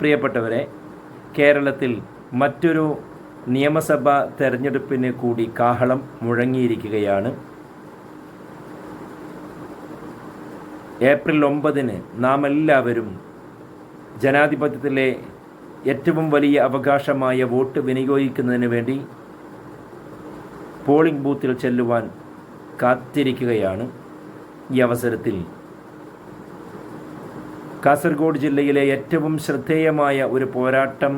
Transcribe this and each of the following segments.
പ്രിയപ്പെട്ടവരെ, കേരളത്തിൽ മറ്റൊരു നിയമസഭാ തെരഞ്ഞെടുപ്പിന് കൂടി കാഹളം മുഴങ്ങിയിരിക്കുകയാണ്. ഏപ്രിൽ 9 നാം എല്ലാവരും ജനാധിപത്യത്തിലെ ഏറ്റവും വലിയ അവകാശമായ വോട്ട് വിനിയോഗിക്കുന്നതിന് വേണ്ടി പോളിംഗ് ബൂത്തിൽ ചെല്ലുവാൻ കാത്തിരിക്കുകയാണ്. ഈ അവസരത്തിൽ കാസർഗോഡ് ജില്ലയിലെ ഏറ്റവും ശ്രദ്ധേയമായ ഒരു പോരാട്ടം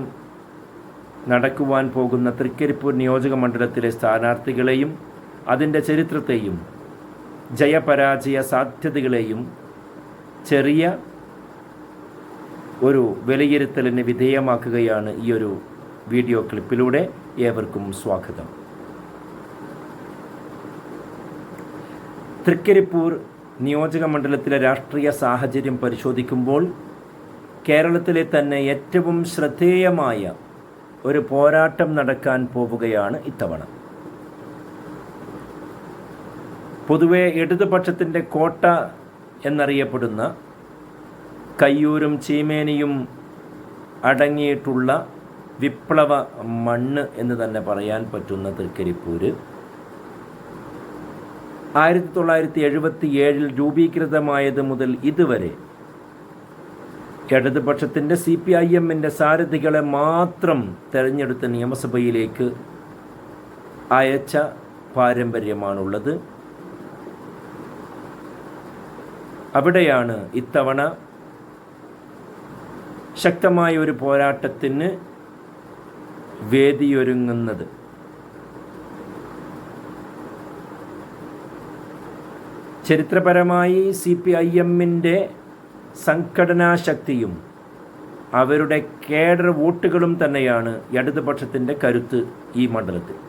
നടക്കുവാൻ പോകുന്ന തൃക്കരിപ്പൂർ നിയോജക മണ്ഡലത്തിലെ സ്ഥാനാർത്ഥികളെയും അതിൻ്റെ ചരിത്രത്തെയും ജയപരാജയ സാധ്യതകളെയും ചെറിയ ഒരു വിലയിരുത്തലിന് വിധേയമാക്കുകയാണ് ഈ ഒരു വീഡിയോ ക്ലിപ്പിലൂടെ. ഏവർക്കും സ്വാഗതം. തൃക്കരിപ്പൂർ നിയോജക മണ്ഡലത്തിലെ രാഷ്ട്രീയ സാഹചര്യം പരിശോധിക്കുമ്പോൾ കേരളത്തിലെ തന്നെ ഏറ്റവും ശ്രദ്ധേയമായ ഒരു പോരാട്ടം നടക്കാൻ പോവുകയാണ് ഇത്തവണ. പൊതുവെ ഇടതുപക്ഷത്തിൻ്റെ കോട്ട എന്നറിയപ്പെടുന്ന കയ്യൂരും ചീമേനിയും അടങ്ങിയിട്ടുള്ള വിപ്ലവ മണ്ണ് എന്ന് തന്നെ പറയാൻ പറ്റുന്ന തൃക്കരിപ്പൂര് 1977 രൂപീകൃതമായത് മുതൽ ഇതുവരെ ഇടതുപക്ഷത്തിൻ്റെ CPIMൻ്റെ സാരഥികളെ മാത്രം തെരഞ്ഞെടുത്ത നിയമസഭയിലേക്ക് അയച്ച പാരമ്പര്യമാണുള്ളത്. അവിടെയാണ് ഇത്തവണ ശക്തമായ ഒരു പോരാട്ടത്തിന് വേദിയൊരുങ്ങുന്നത്. ചരിത്രപരമായി CPIMൻ്റെ സംഘടനാ ശക്തിയും അവരുടെ കേഡർ വോട്ടുകളും തന്നെയാണ് ഇടതുപക്ഷത്തിൻ്റെ കരുത്ത് ഈ മണ്ഡലത്തിൽ.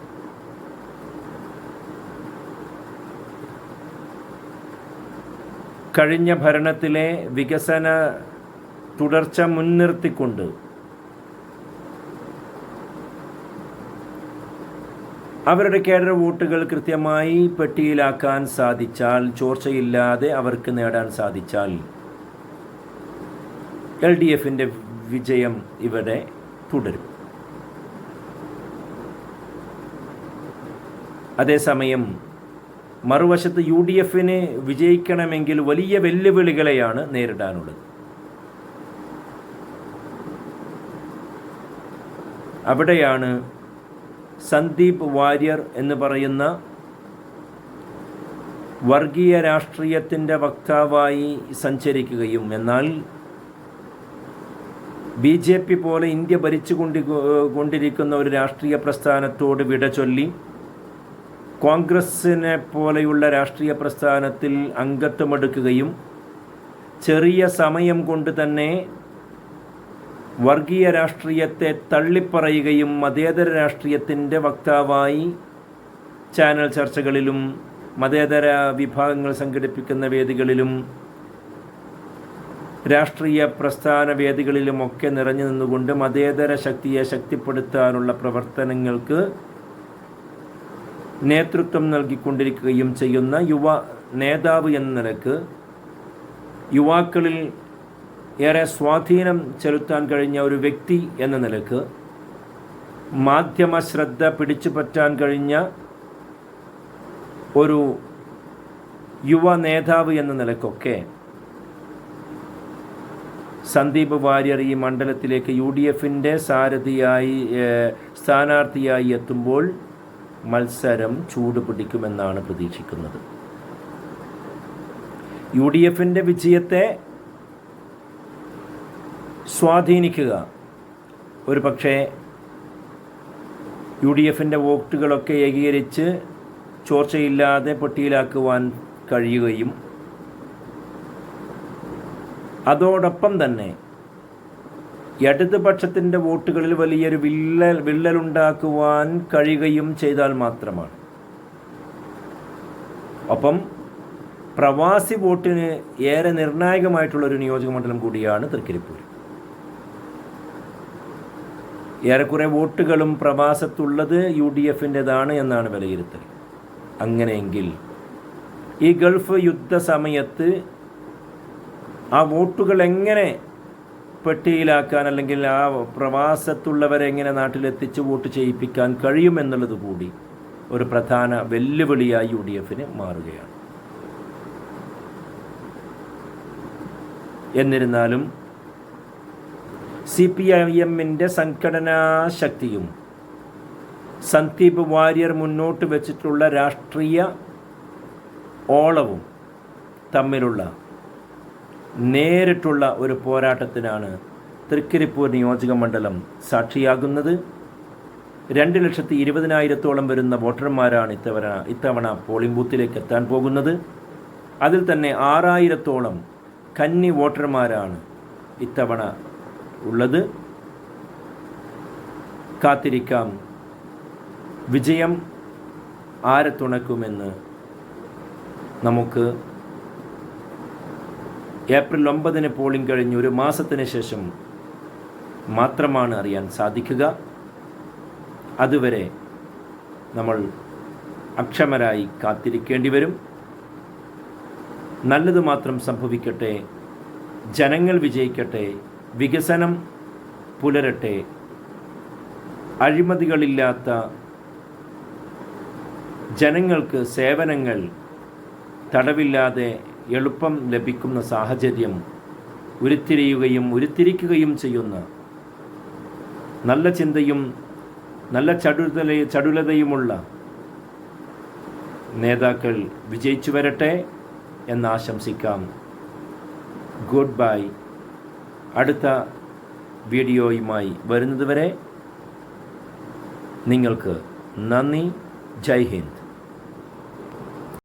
കഴിഞ്ഞ ഭരണത്തിലെ വികസന തുടർച്ച മുൻനിർത്തിക്കൊണ്ട് അവരുടെ കേഡർ വോട്ടുകൾ കൃത്യമായി പെട്ടിയിലാക്കാൻ സാധിച്ചാൽ, ചോർച്ചയില്ലാതെ അവർക്ക് നേടാൻ സാധിച്ചാൽ LDFൻ്റെ വിജയം ഇവിടെ തുടരും. അതേസമയം മറുവശത്ത് UDFന് വിജയിക്കണമെങ്കിൽ വലിയ വെല്ലുവിളികളെയാണ് നേരിടാനുള്ളത്. അവിടെയാണ് സന്ദീപ് വാര്യർ എന്ന് പറയുന്ന വർഗീയ രാഷ്ട്രീയത്തിൻ്റെ വക്താവായി സഞ്ചരിക്കുകയും എന്നാൽ BJP പോലെ ഇന്ത്യ ഭരിച്ചുകൊണ്ടിരിക്കുന്ന ഒരു രാഷ്ട്രീയ പ്രസ്ഥാനത്തോട് വിട ചൊല്ലി കോൺഗ്രസിനെ പോലെയുള്ള രാഷ്ട്രീയ പ്രസ്ഥാനത്തിൽ അംഗത്വമെടുക്കുകയും ചെറിയ സമയം കൊണ്ട് തന്നെ വർഗീയ രാഷ്ട്രീയത്തെ തള്ളിപ്പറയുകയും മതേതര രാഷ്ട്രീയത്തിൻ്റെ വക്താവായി ചാനൽ ചർച്ചകളിലും മതേതര വിഭാഗങ്ങൾ സംഘടിപ്പിക്കുന്ന വേദികളിലും രാഷ്ട്രീയ പ്രസ്ഥാന വേദികളിലുമൊക്കെ നിറഞ്ഞു നിന്നുകൊണ്ട് മതേതര ശക്തിയെ ശക്തിപ്പെടുത്താനുള്ള പ്രവർത്തനങ്ങൾക്ക് നേതൃത്വം നൽകിക്കൊണ്ടിരിക്കുകയും ചെയ്യുന്ന യുവ നേതാവ് എന്ന നിലക്ക് യുവാക്കളിൽ ഏറെ സ്വാധീനം ചെലുത്താൻ കഴിഞ്ഞ ഒരു വ്യക്തി എന്ന നിലക്ക് മാധ്യമ ശ്രദ്ധ പിടിച്ചുപറ്റാൻ കഴിഞ്ഞ ഒരു യുവ നേതാവ് എന്ന നിലക്കൊക്കെ സന്ദീപ് വാര്യർ ഈ മണ്ഡലത്തിലേക്ക് UDFൻ്റെ സ്ഥാനാർത്ഥിയായി എത്തുമ്പോൾ മത്സരം ചൂടുപിടിക്കുമെന്നാണ് പ്രതീക്ഷിക്കുന്നത്. UDFൻ്റെ വിജയത്തെ സ്വാധീനിക്കുക, ഒരു പക്ഷേ UDFൻ്റെ വോട്ടുകളൊക്കെ ഏകീകരിച്ച് ചോർച്ചയില്ലാതെ പെട്ടിയിലാക്കുവാൻ കഴിയുകയും അതോടൊപ്പം തന്നെ ഇടതുപക്ഷത്തിൻ്റെ വോട്ടുകളിൽ വലിയൊരു വിള്ളലുണ്ടാക്കുവാൻ കഴിയുകയും ചെയ്താൽ മാത്രമാണ്. ഒപ്പം പ്രവാസി വോട്ടിന് ഏറെ നിർണായകമായിട്ടുള്ളൊരു നിയോജക മണ്ഡലം കൂടിയാണ് തൃക്കരിപ്പൂർ. ഏറെക്കുറെ വോട്ടുകളും പ്രവാസത്തുള്ളത് UDFൻ്റെതാണ് എന്നാണ് വിലയിരുത്തൽ. അങ്ങനെയെങ്കിൽ ഈ ഗൾഫ് യുദ്ധ സമയത്ത് ആ വോട്ടുകൾ എങ്ങനെ പെട്ടിയിലാക്കാൻ അല്ലെങ്കിൽ ആ പ്രവാസത്തുള്ളവരെ എങ്ങനെ നാട്ടിലെത്തിച്ച് വോട്ട് ചെയ്യിപ്പിക്കാൻ കഴിയുമെന്നുള്ളത് കൂടി ഒരു പ്രധാന വെല്ലുവിളിയായി UDF മാറുകയാണ്. എന്നിരുന്നാലും CPIM സംഘടനാ ശക്തിയും സന്ദീപ് വാര്യർ മുന്നോട്ട് വെച്ചിട്ടുള്ള രാഷ്ട്രീയ ഓളവും തമ്മിലുള്ള നേരിട്ടുള്ള ഒരു പോരാട്ടത്തിനാണ് തൃക്കരിപ്പൂർ നിയോജക മണ്ഡലം സാക്ഷിയാകുന്നത്. 2,20,000-ഓളം വരുന്ന വോട്ടർമാരാണ് ഇത്തവണ പോളിംഗ് ബൂത്തിലേക്ക് എത്താൻ പോകുന്നത്. അതിൽ തന്നെ 6,000-ഓളം കന്നി വോട്ടർമാരാണ് ഇത്തവണ ഉള്ളത്. കാത്തിരിക്കാം വിജയം ആരെ തുണക്കുമെന്ന്. നമുക്ക് ഏപ്രിൽ 9 പോളിംഗ് കഴിഞ്ഞ് ഒരു മാസത്തിന് ശേഷം മാത്രമാണ് അറിയാൻ സാധിക്കുക. അതുവരെ നമ്മൾ അക്ഷമരായി കാത്തിരിക്കേണ്ടി വരും. നല്ലത് മാത്രം സംഭവിക്കട്ടെ, ജനങ്ങൾ വിജയിക്കട്ടെ, വികസനം പുലരട്ടെ, അഴിമതികളില്ലാത്ത ജനങ്ങൾക്ക് സേവനങ്ങൾ തടവില്ലാതെ എളുപ്പം ലഭിക്കുന്ന സാഹചര്യം ഉരുത്തിരിക്കുകയും ചെയ്യുന്ന നല്ല ചിന്തയും നല്ല ചടുലതയുമുള്ള നേതാക്കൾ വിജയിച്ചു വരട്ടെ എന്നാശംസിക്കാം. Good bye. അടുത്ത വീഡിയോയുമായി വരുന്നതുവരെ നിങ്ങൾക്ക് നന്ദി. ജയ് ഹിന്ദ്.